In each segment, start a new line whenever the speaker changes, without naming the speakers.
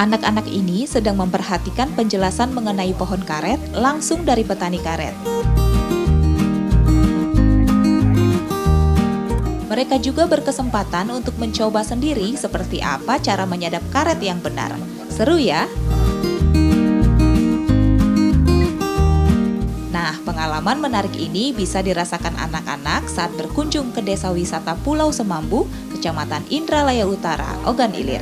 Anak-anak ini sedang memperhatikan penjelasan mengenai pohon karet langsung dari petani karet. Mereka juga berkesempatan untuk mencoba sendiri seperti apa cara menyadap karet yang benar. Seru ya? Nah, pengalaman menarik ini bisa dirasakan anak-anak saat berkunjung ke Desa Wisata Pulau Semambu, Kecamatan Indralaya Utara, Ogan Ilir.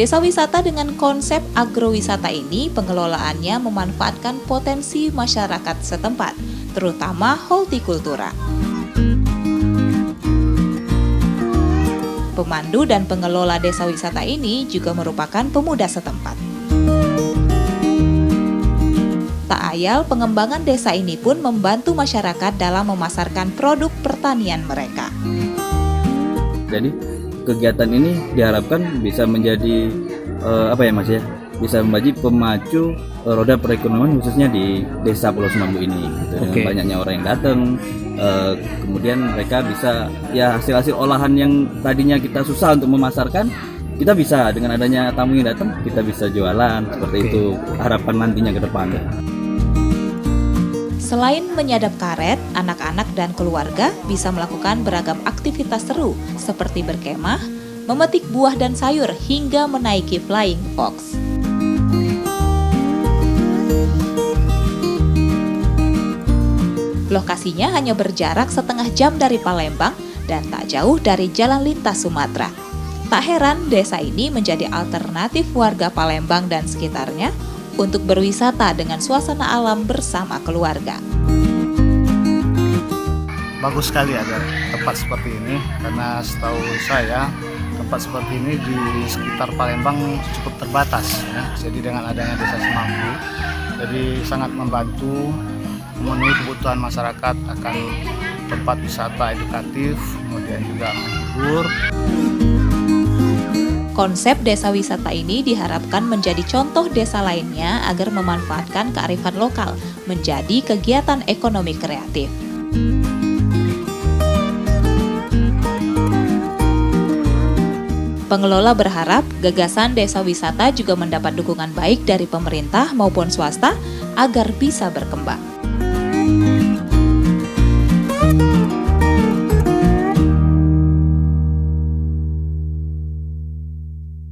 Desa wisata dengan konsep agrowisata ini pengelolaannya memanfaatkan potensi masyarakat setempat, terutama hortikultura. Pemandu dan pengelola desa wisata ini juga merupakan pemuda setempat. Tak ayal, pengembangan desa ini pun membantu masyarakat dalam memasarkan produk pertanian mereka.
Jadi kegiatan ini diharapkan bisa menjadi bisa menjadi pemacu roda perekonomian khususnya di Desa Pulau Semambu ini. Gitu. Dengan banyaknya orang yang datang, kemudian mereka bisa hasil-hasil olahan yang tadinya kita susah untuk memasarkan, kita bisa dengan adanya tamu yang datang kita bisa jualan seperti itu harapan nantinya ke depan.
Selain menyadap karet, anak-anak dan keluarga bisa melakukan beragam aktivitas seru seperti berkemah, memetik buah dan sayur hingga menaiki flying fox. Lokasinya hanya berjarak setengah jam dari Palembang dan tak jauh dari jalan lintas Sumatera. Tak heran desa ini menjadi alternatif warga Palembang dan sekitarnya untuk berwisata dengan suasana alam bersama keluarga.
Bagus sekali ada tempat seperti ini, karena setahu saya tempat seperti ini di sekitar Palembang cukup terbatas ya. Jadi dengan adanya Desa Semambu, jadi sangat membantu memenuhi kebutuhan masyarakat akan tempat wisata edukatif, kemudian juga menghibur.
Konsep desa wisata ini diharapkan menjadi contoh desa lainnya agar memanfaatkan kearifan lokal menjadi kegiatan ekonomi kreatif. Pengelola berharap gagasan desa wisata juga mendapat dukungan baik dari pemerintah maupun swasta agar bisa berkembang.